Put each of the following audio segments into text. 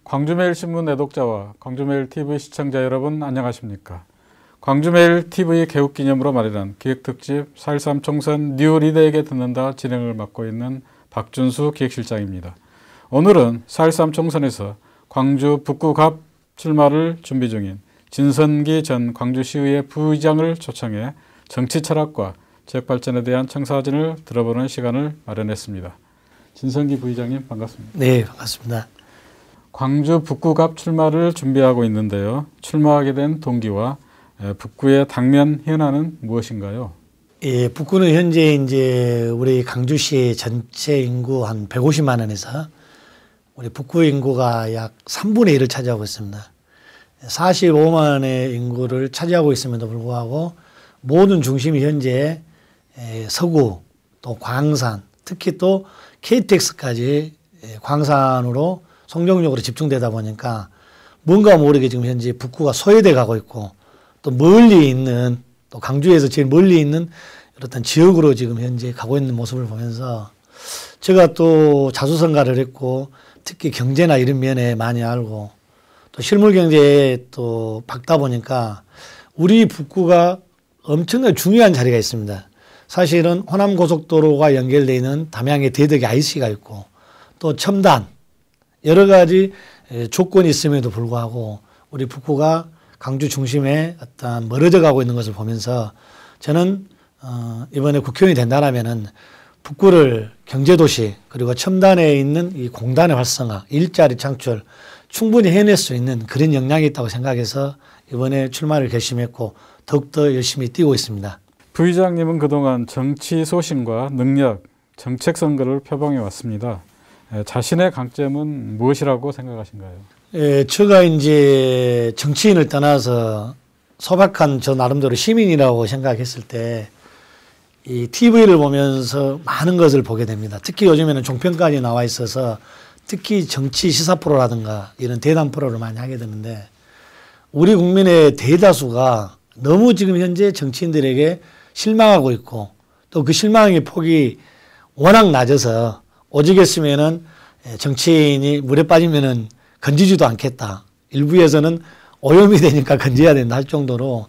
광주매일신문 애독자와 광주매일TV 시청자 여러분 안녕하십니까. 광주매일TV 개국기념으로 마련한 기획특집 4.13 총선 뉴 리더에게 듣는다 진행을 맡고 있는 박준수 기획실장입니다. 오늘은 4.13 총선에서 광주 북구갑 출마를 준비 중인 진선기 전 광주시의회 부의장을 초청해 정치 철학과 지역발전에 대한 청사진을 들어보는 시간을 마련했습니다. 진선기 부의장님 반갑습니다. 네, 반갑습니다. 광주 북구갑 출마를 준비하고 있는데요. 출마하게 된 동기와 북구의 당면 현안은 무엇인가요? 예, 북구는 현재 이제 우리 광주시 전체 인구 한 150만 원에서 우리 북구 인구가 약 3분의 1을 차지하고 있습니다. 45만의 인구를 차지하고 있음에도 불구하고 모든 중심이 현재 서구 또 광산 특히 또 KTX까지 광산으로 성종역으로 집중되다 보니까 뭔가 모르게 지금 현재 북구가 소외돼 가고 있고 또 멀리 있는 또 광주에서 제일 멀리 있는 어떤 지역으로 지금 현재 가고 있는 모습을 보면서 제가 또 자수성가를 했고 특히 경제나 이런 면에 많이 알고 또 실물 경제에 또 박다 보니까 우리 북구가 엄청나게 중요한 자리가 있습니다. 사실은 호남고속도로가 연결되어 있는 담양의 대덕의 IC가 있고 또 첨단 여러 가지 조건이 있음에도 불구하고 우리 북구가 광주 중심에 어떤 멀어져 가고 있는 것을 보면서 저는 이번에 국회의원이 된다라면은 북구를 경제도시 그리고 첨단에 있는 이 공단의 활성화, 일자리 창출 충분히 해낼 수 있는 그런 역량이 있다고 생각해서 이번에 출마를 결심했고 더욱더 열심히 뛰고 있습니다. 부의장님은 그동안 정치 소신과 능력, 정책 선거를 표방해 왔습니다. 자신의 강점은 무엇이라고 생각하신가요? 예, 제가 이제 정치인을 떠나서 소박한 저 나름대로 시민이라고 생각했을 때 이 TV를 보면서 많은 것을 보게 됩니다. 특히 요즘에는 종편까지 나와 있어서 특히 정치 시사 프로라든가 이런 대담 프로를 많이 하게 되는데 우리 국민의 대다수가 너무 지금 현재 정치인들에게 실망하고 있고 또 그 실망의 폭이 워낙 낮아서 오직했으면은 정치인이 물에 빠지면은 건지지도 않겠다. 일부에서는 오염이 되니까 건져야 된다 할 정도로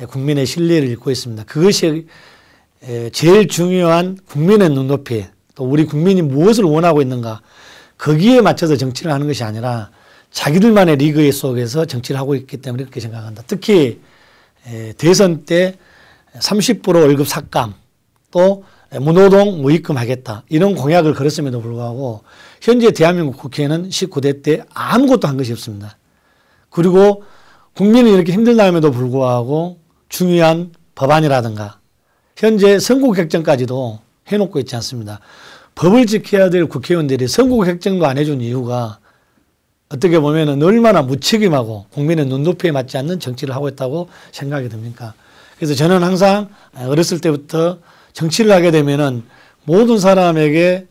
국민의 신뢰를 잃고 있습니다. 그것이 제일 중요한 국민의 눈높이 또 우리 국민이 무엇을 원하고 있는가 거기에 맞춰서 정치를 하는 것이 아니라 자기들만의 리그 속에서 정치를 하고 있기 때문에 그렇게 생각한다. 특히 대선 때 30% 월급 삭감 또 무노동 무입금 하겠다 이런 공약을 걸었음에도 불구하고 현재 대한민국 국회는 19대 때 아무것도 한 것이 없습니다. 그리고 국민이 이렇게 힘들다함에도 불구하고 중요한 법안이라든가 현재 선거격정까지도 해놓고 있지 않습니다. 법을 지켜야 될 국회의원들이 선거격정도 안 해준 이유가 어떻게 보면 얼마나 무책임하고 국민의 눈높이에 맞지 않는 정치를 하고 있다고 생각이 듭니까? 그래서 저는 항상 어렸을 때부터 정치를 하게 되면은 모든 사람에게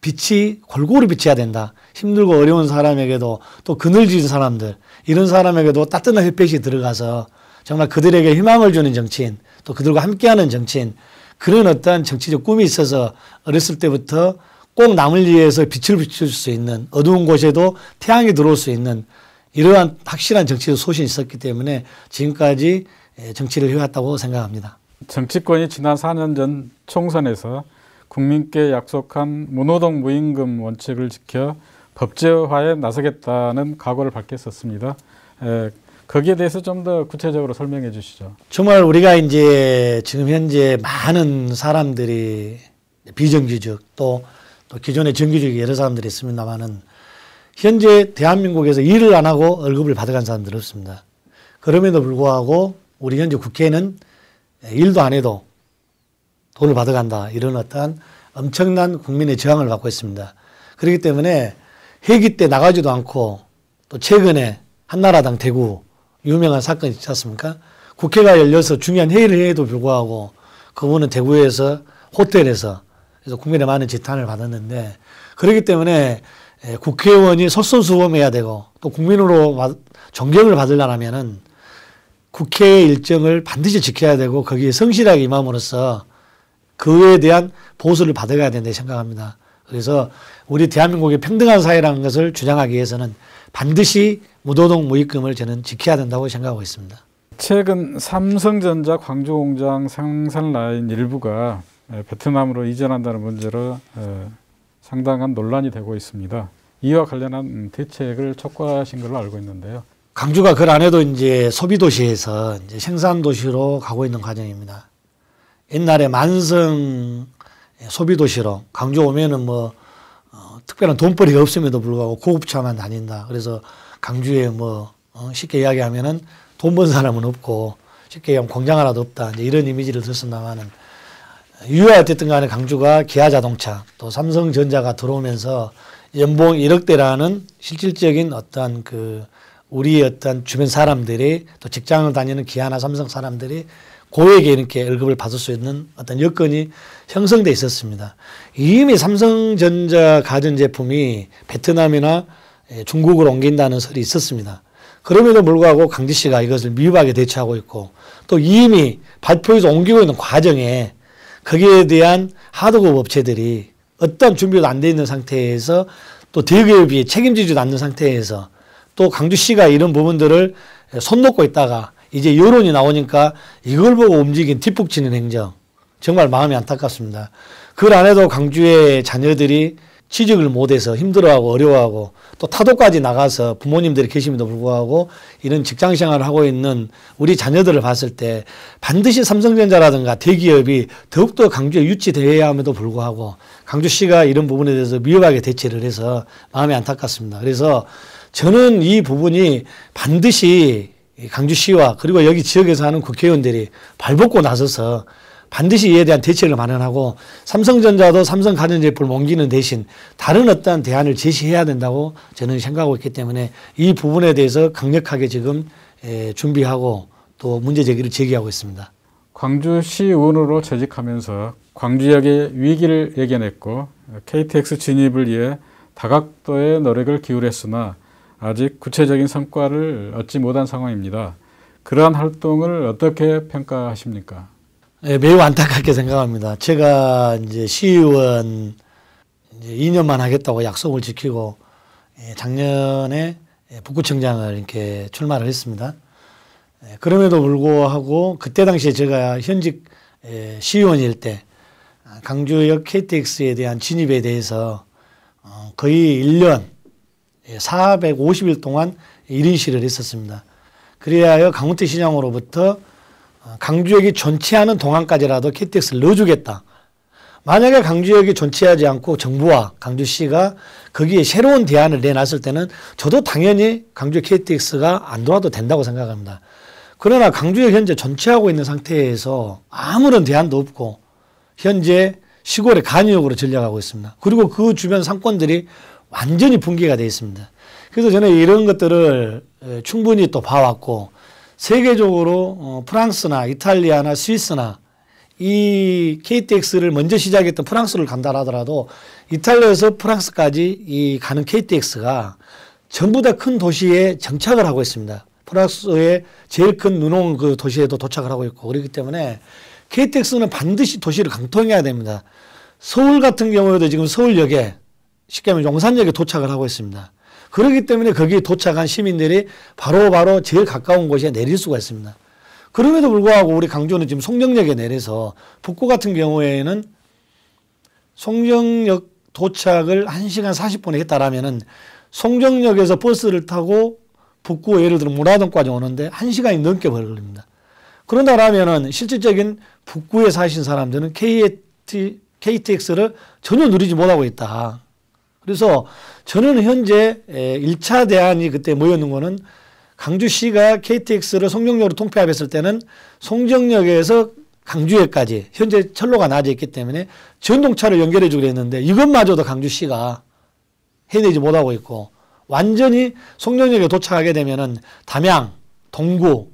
빛이 골고루 비쳐야 된다. 힘들고 어려운 사람에게도 또 그늘진 사람들 이런 사람에게도 따뜻한 햇빛이 들어가서 정말 그들에게 희망을 주는 정치인 또 그들과 함께하는 정치인 그런 어떤 정치적 꿈이 있어서 어렸을 때부터 꼭 남을 위해서 빛을 비춰줄 수 있는 어두운 곳에도 태양이 들어올 수 있는 이러한 확실한 정치적 소신이 있었기 때문에 지금까지 정치를 해왔다고 생각합니다. 정치권이 지난 4년 전 총선에서 국민께 약속한 무노동 무임금 원칙을 지켜 법제화에 나서겠다는 각오를 밝혔었습니다. 거기에 대해서 좀 더 구체적으로 설명해 주시죠. 정말 우리가 이제 지금 현재 많은 사람들이 비정규직 또 기존의 정규직 여러 사람들이 있습니다만은 현재 대한민국에서 일을 안 하고 월급을 받아간 사람들이 없습니다. 그럼에도 불구하고 우리 현재 국회는 일도 안 해도 돈을 받아간다. 이런 어떤 엄청난 국민의 저항을 받고 있습니다. 그렇기 때문에 회기 때 나가지도 않고 또 최근에 한나라당 대구 유명한 사건이 있지 않습니까? 국회가 열려서 중요한 회의를 해도 불구하고 그분은 대구에서 호텔에서. 그래서 국민의 많은 지탄을 받았는데, 그렇기 때문에 국회의원이 솔선수범해야 되고 또 국민으로 존경을 받으려면은 국회 일정을 반드시 지켜야 되고 거기에 성실하게 임함으로써 그에 대한 보수를 받아가야 된다고 생각합니다. 그래서 우리 대한민국의 평등한 사회라는 것을 주장하기 위해서는 반드시 무도덕 무입금을 저는 지켜야 된다고 생각하고 있습니다. 최근 삼성전자 광주공장 생산 라인 일부가 베트남으로 이전한다는 문제로 상당한 논란이 되고 있습니다. 이와 관련한 대책을 촉구하신 걸로 알고 있는데요. 광주가 그 안에도 이제 소비도시에서 이제 생산도시로 가고 있는 과정입니다. 옛날에 만성 소비도시로 광주 오면은 뭐 특별한 돈벌이가 없음에도 불구하고 고급차만 다닌다. 그래서 광주에 쉽게 이야기하면은 돈 번 사람은 없고 쉽게 얘기하면 공장 하나도 없다. 이제 이런 이미지를 들었습니다만은 어쨌든 간에 광주가 기아자동차 또 삼성전자가 들어오면서 연봉 1억대라는 실질적인 어떤 우리 어떤 주변 사람들이 또 직장을 다니는 기아나 삼성 사람들이 고액의 이렇게 월급을 받을 수 있는 어떤 여건이 형성돼 있었습니다. 이미 삼성전자 가전제품이 베트남이나 중국으로 옮긴다는 설이 있었습니다. 그럼에도 불구하고 강주시가 이것을 미흡하게 대처하고 있고 또 이미 발표해서 옮기고 있는 과정에 거기에 대한 하도급 업체들이 어떤 준비도 안 돼 있는 상태에서 또 대기업이 책임지지도 않는 상태에서 또 광주시가 이런 부분들을 손 놓고 있다가 이제 여론이 나오니까 이걸 보고 움직인 뒷북치는 행정 정말 마음이 안타깝습니다. 그 안에도 광주의 자녀들이 취직을 못해서 힘들어하고 어려워하고 또 타도까지 나가서 부모님들이 계심에도 불구하고 이런 직장 생활을 하고 있는 우리 자녀들을 봤을 때 반드시 삼성전자라든가 대기업이 더욱더 광주에 유치되어야 함에도 불구하고 광주시가 이런 부분에 대해서 미흡하게 대처를 해서 마음이 안타깝습니다. 그래서 저는 이 부분이 반드시 광주시와 그리고 여기 지역에서 하는 국회의원들이 발벗고 나서서 반드시 이에 대한 대책을 마련하고 삼성전자도 삼성 가전제품을 옮기는 대신 다른 어떠한 대안을 제시해야 된다고 저는 생각하고 있기 때문에 이 부분에 대해서 강력하게 지금 준비하고 또 문제 제기를 제기하고 있습니다. 광주시의원으로 재직하면서 광주역의 위기를 예견했고 KTX 진입을 위해 다각도의 노력을 기울였으나 아직 구체적인 성과를 얻지 못한 상황입니다. 그러한 활동을 어떻게 평가하십니까? 네, 매우 안타깝게 생각합니다. 제가 이제 시의원 이제 2년만 하겠다고 약속을 지키고 작년에 북구청장을 이렇게 출마를 했습니다. 그럼에도 불구하고 그때 당시에 제가 현직 시의원일 때 광주역 KTX에 대한 진입에 대해서 거의 1년 450일 동안 1인 시를 했었습니다. 그래야 강원태 시장으로부터 광주역이 존치하는 동안까지라도 KTX를 넣어주겠다. 만약에 광주역이 존치하지 않고 정부와 광주시가 거기에 새로운 대안을 내놨을 때는 저도 당연히 광주 KTX가 안 돌아도 된다고 생각합니다. 그러나 광주역 현재 존치하고 있는 상태에서 아무런 대안도 없고 현재 시골의 간이역으로 전락하고 있습니다. 그리고 그 주변 상권들이 완전히 붕괴가 되어 있습니다. 그래서 저는 이런 것들을 충분히 또 봐왔고 세계적으로 프랑스나 이탈리아나 스위스나 이 KTX를 먼저 시작했던 프랑스를 간다 하더라도 이탈리아에서 프랑스까지 이 가는 KTX가 전부 다 큰 도시에 정착을 하고 있습니다. 프랑스의 제일 큰 눈온 그 도시에도 도착을 하고 있고 그렇기 때문에 KTX는 반드시 도시를 강통해야 됩니다. 서울 같은 경우에도 지금 서울역에 쉽게 하면 용산역에 도착을 하고 있습니다. 그렇기 때문에 거기에 도착한 시민들이 바로바로 제일 가까운 곳에 내릴 수가 있습니다. 그럼에도 불구하고 우리 광주는 지금 송정역에 내려서 북구 같은 경우에는 송정역 도착을 1시간 40분에 했다라면은 송정역에서 버스를 타고 북구 예를 들어 무라동까지 오는데 1시간이 넘게 걸립니다. 그런다라면은 실질적인 북구에 사신 사람들은 KTX를 전혀 누리지 못하고 있다. 그래서 저는 현재 1차 대안이 그때 뭐였는 거는 광주시가 KTX를 송정역으로 통폐합했을 때는 송정역에서 광주역까지 현재 철로가 나져 있기 때문에 전동차를 연결해 주기로 했는데 이것마저도 광주시가 해내지 못하고 있고 완전히 송정역에 도착하게 되면은 담양, 동구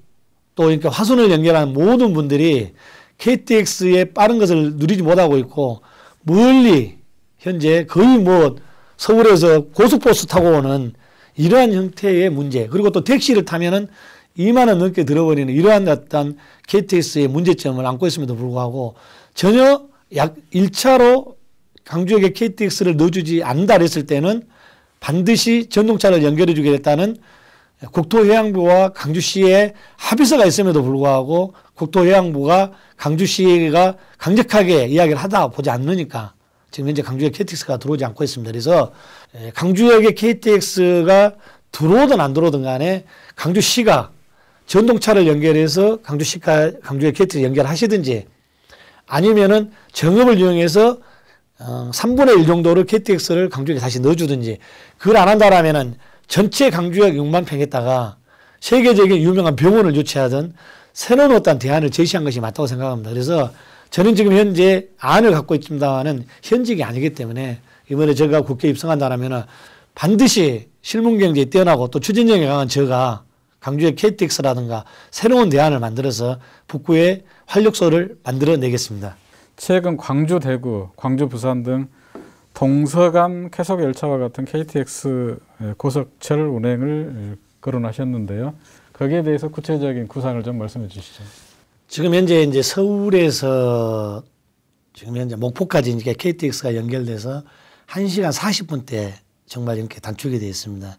또 이렇게 화순을 연결하는 모든 분들이 KTX의 빠른 것을 누리지 못하고 있고 멀리 현재 거의 뭐 서울에서 고속버스 타고 오는 이러한 형태의 문제, 그리고 또 택시를 타면은 2만 원 넘게 들어버리는 이러한 어떤 KTX의 문제점을 안고 있음에도 불구하고 전혀 약 1차로 광주에게 KTX를 넣어주지 않는다 했을 때는 반드시 전동차를 연결해 주겠다는 국토해양부와 강주시의 합의서가 있음에도 불구하고 국토해양부가 강주시가 강력하게 이야기를 하다 보지 않으니까 지금 현재 강주에 KTX가 들어오지 않고 있습니다. 그래서 강주역에 KTX가 들어오든 안 들어오든 간에 강주시가 전동차를 연결해서 강주에 KTX 연결하시든지 아니면은 정읍을 이용해서 3분의 1 정도를 KTX를 강주에 다시 넣어주든지 그걸 안 한다라면은 전체 강주역 6만 평에다가 세계적인 유명한 병원을 유치하든 새로운 어떤 대안을 제시한 것이 맞다고 생각합니다. 그래서 저는 지금 현재 안을 갖고 있습니다만은 현직이 아니기 때문에 이번에 제가 국회에 입성한다라면은 반드시 실문경제에 뛰어나고 또 추진력이 강한 제가 강주의 KTX라든가 새로운 대안을 만들어서 북구에 활력소를 만들어내겠습니다. 최근 광주, 대구, 광주, 부산 등 동서간 쾌속 열차와 같은 KTX 고속철 운행을 거론하셨는데요. 거기에 대해서 구체적인 구상을 좀 말씀해 주시죠. 지금 현재 이제 서울에서 지금 현재 목포까지 이제 KTX가 연결돼서 1시간 40분대 정말 이렇게 단축이 되어 있습니다.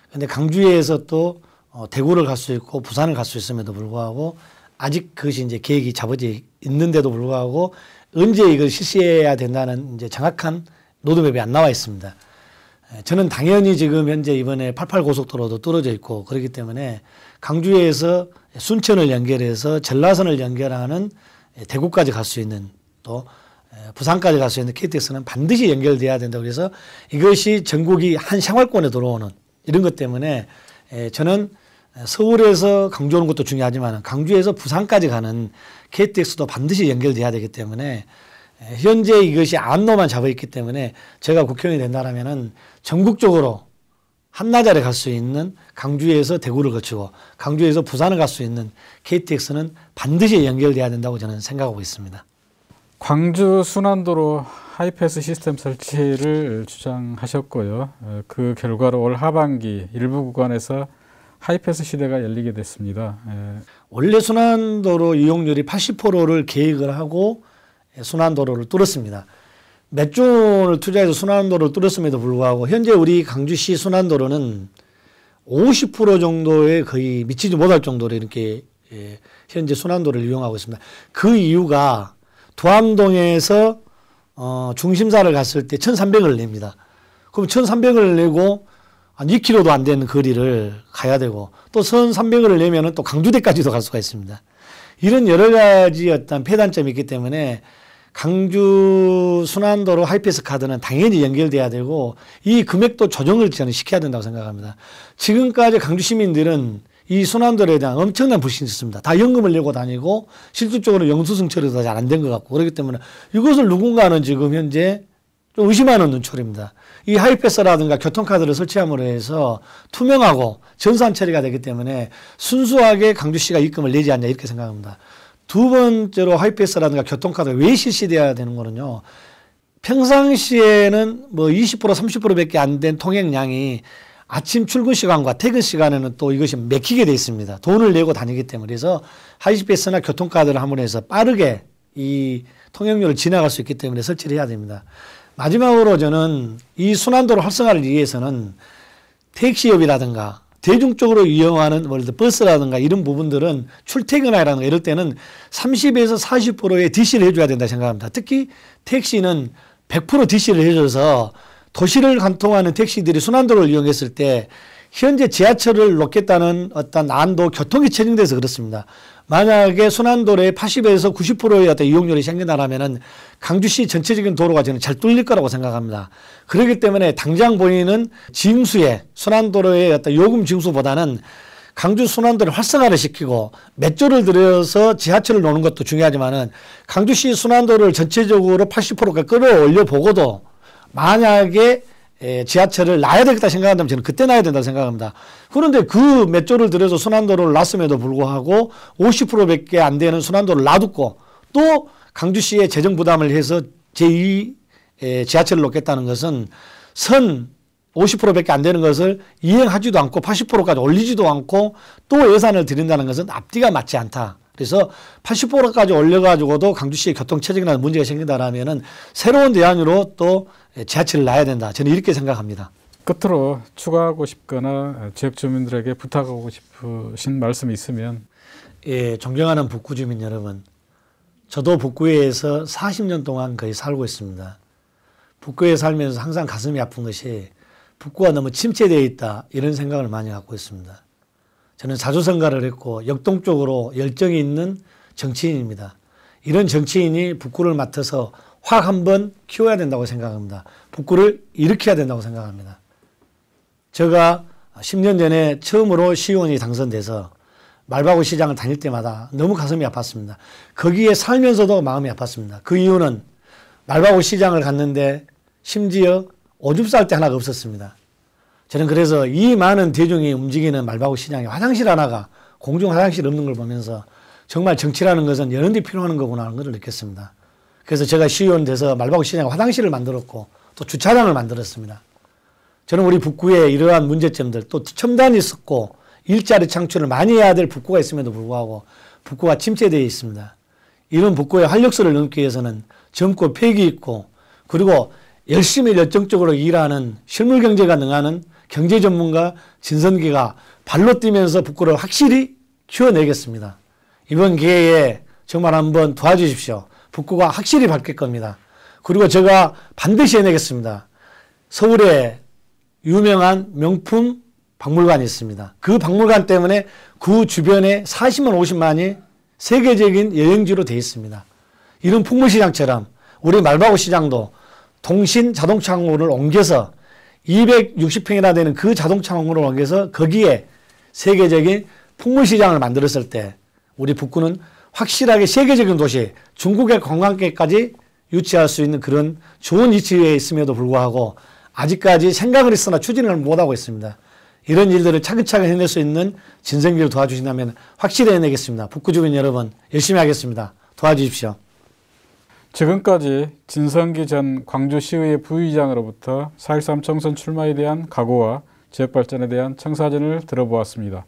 그런데 강주에서 또 대구를 갈 수 있고 부산을 갈 수 있음에도 불구하고 아직 그것이 이제 계획이 잡아져 있는데도 불구하고 언제 이걸 실시해야 된다는 이제 정확한 로드맵이 안 나와 있습니다. 저는 당연히 지금 현재 이번에 88 고속도로도 떨어져 있고 그렇기 때문에 강주에서 순천을 연결해서 전라선을 연결하는 대구까지 갈 수 있는 또 부산까지 갈 수 있는 KTX는 반드시 연결돼야 된다고 해서 이것이 전국이 한 생활권에 들어오는 이런 것 때문에 저는 서울에서 강주 오는 것도 중요하지만 강주에서 부산까지 가는 KTX도 반드시 연결돼야 되기 때문에 현재 이것이 안로만 잡아 있기 때문에 제가 국회의원이 된다라면은 전국적으로 한나절에 갈 수 있는 강주에서 대구를 거치고 강주에서 부산을 갈 수 있는 KTX는 반드시 연결돼야 된다고 저는 생각하고 있습니다. 광주 순환도로 하이패스 시스템 설치를 주장하셨고요. 그 결과로 올 하반기 일부 구간에서 하이패스 시대가 열리게 됐습니다. 원래 순환도로 이용률이 80%를 계획을 하고 순환도로를 뚫었습니다. 몇 조 원을 투자해서 순환도로를 뚫었음에도 불구하고 현재 우리 강주시 순환도로는 50% 정도에 거의 미치지 못할 정도로 이렇게 현재 순환도로를 이용하고 있습니다. 그 이유가 도암동에서 중심사를 갔을 때 1,300을 냅니다. 그럼 1,300을 내고 한 2km도 안 되는 거리를 가야 되고 또 1,300을 내면은 또 강주대까지도 갈 수가 있습니다. 이런 여러 가지 어떤 폐단점이 있기 때문에 강주 순환도로 하이패스 카드는 당연히 연결돼야 되고 이 금액도 조정을 저는 시켜야 된다고 생각합니다. 지금까지 강주 시민들은 이 순환도로에 대한 엄청난 불신이 있습니다. 다 연금을 내고 다니고 실질적으로 영수증 처리도 잘 안 된 것 같고 그렇기 때문에 이것을 누군가는 지금 현재 좀 의심하는 눈초리입니다. 이 하이패스라든가 교통카드를 설치함으로 해서 투명하고 전산 처리가 되기 때문에 순수하게 강주시가 입금을 내지 않냐 이렇게 생각합니다. 두 번째로 하이패스라든가 교통카드가 왜 실시돼야 되는 거는요. 평상시에는 뭐 20% 30%밖에 안 된 통행량이 아침 출근 시간과 퇴근 시간에는 또 이것이 맥히게 돼 있습니다. 돈을 내고 다니기 때문에 그래서 하이패스나 교통카드를 함으로 해서 빠르게 이 통행료를 지나갈 수 있기 때문에 설치를 해야 됩니다. 마지막으로 저는 이 순환도로 활성화를 위해서는 택시업이라든가 대중적으로 이용하는 버스라든가 이런 부분들은 출퇴근이라든가 이럴 때는 30에서 40%의 DC를 해줘야 된다 생각합니다. 특히 택시는 100% DC를 해줘서 도시를 관통하는 택시들이 순환도로를 이용했을 때 현재 지하철을 놓겠다는 어떤 안도 교통이 체증돼서 그렇습니다. 만약에 순환도로에 80에서 90%의 어떤 이용률이 생긴다면 강주시 전체적인 도로가 저는 잘 뚫릴 거라고 생각합니다. 그렇기 때문에 당장 보이는 징수의 순환도로의 어떤 요금 징수보다는 강주 순환도를 활성화를 시키고 몇 조를 들여서 지하철을 놓는 것도 중요하지만은 강주시 순환도를 전체적으로 80%가 끌어올려 보고도 만약에 지하철을 놔야 되겠다 생각한다면 저는 그때 놔야 된다고 생각합니다. 그런데 그 몇 조를 들여서 순환도로를 놨음에도 불구하고 50%밖에 안 되는 순환도를 놔두고 또 광주시에 재정 부담을 해서 제2 지하철을 놓겠다는 것은 선 50%밖에 안 되는 것을 이행하지도 않고 80%까지 올리지도 않고 또 예산을 드린다는 것은 앞뒤가 맞지 않다. 그래서 80%까지 올려가지고도 광주시의 교통체증이나 문제가 생긴다라면은 새로운 대안으로 또 지하철을 놔야 된다. 저는 이렇게 생각합니다. 끝으로 추가하고 싶거나 지역 주민들에게 부탁하고 싶으신 말씀이 있으면. 예, 존경하는 북구 주민 여러분. 저도 북구에서 40년 동안 거의 살고 있습니다. 북구에 살면서 항상 가슴이 아픈 것이 북구가 너무 침체되어 있다 이런 생각을 많이 갖고 있습니다. 저는 자주 선거를 했고 역동적으로 열정이 있는 정치인입니다. 이런 정치인이 북구를 맡아서 확 한번 키워야 된다고 생각합니다. 북구를 일으켜야 된다고 생각합니다. 제가 10년 전에 처음으로 시의원이 당선돼서 말바구 시장을 다닐 때마다 너무 가슴이 아팠습니다. 거기에 살면서도 마음이 아팠습니다. 그 이유는 말바구 시장을 갔는데 심지어 오줌 쌀 데 하나가 없었습니다. 저는 그래서 이 많은 대중이 움직이는 말바구 시장에 화장실 하나가 공중 화장실 없는 걸 보면서 정말 정치라는 것은 여러 데 필요한 거구나 하는 것을 느꼈습니다. 그래서 제가 시의원 돼서 말바구 시장에 화장실을 만들었고 또 주차장을 만들었습니다. 저는 우리 북구에 이러한 문제점들 또 첨단이 있었고 일자리 창출을 많이 해야 될 북구가 있음에도 불구하고 북구가 침체되어 있습니다. 이런 북구의 활력소를 넘기 위해서는 젊고 패기 있고 그리고 열심히 열정적으로 일하는 실물 경제가 능하는 경제 전문가 진선기가 발로 뛰면서 북구를 확실히 키워내겠습니다. 이번 기회에 정말 한번 도와주십시오. 북구가 확실히 바뀔 겁니다. 그리고 제가 반드시 해내겠습니다. 서울에 유명한 명품 박물관이 있습니다. 그 박물관 때문에 그 주변에 40만 50만이 세계적인 여행지로 되어 있습니다. 이런 풍물시장처럼 우리 말바구 시장도 동신 자동차 항로를 옮겨서 260평이나 되는 그 자동차 항로를 옮겨서 거기에 세계적인 풍물시장을 만들었을 때 우리 북구는 확실하게 세계적인 도시, 중국의 관광객까지 유치할 수 있는 그런 좋은 위치에 있음에도 불구하고 아직까지 생각을 했으나 추진을 못하고 있습니다. 이런 일들을 차근차근 해낼 수 있는 진성기를 도와주신다면 확실히 해내겠습니다. 북구 주민 여러분 열심히 하겠습니다. 도와주십시오. 지금까지 진성기 전 광주시의회 부의장으로부터 4.13 총선 출마에 대한 각오와 지역발전에 대한 청사진을 들어보았습니다.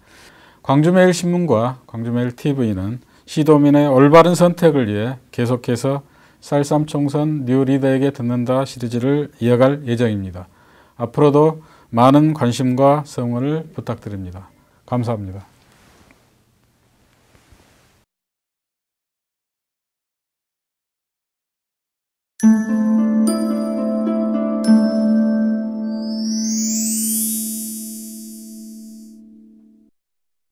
광주매일신문과 광주매일TV는 시도민의 올바른 선택을 위해 계속해서 4.13 총선 뉴 리더에게 듣는다 시리즈를 이어갈 예정입니다. 앞으로도 많은 관심과 성원을 부탁드립니다. 감사합니다. Thank you.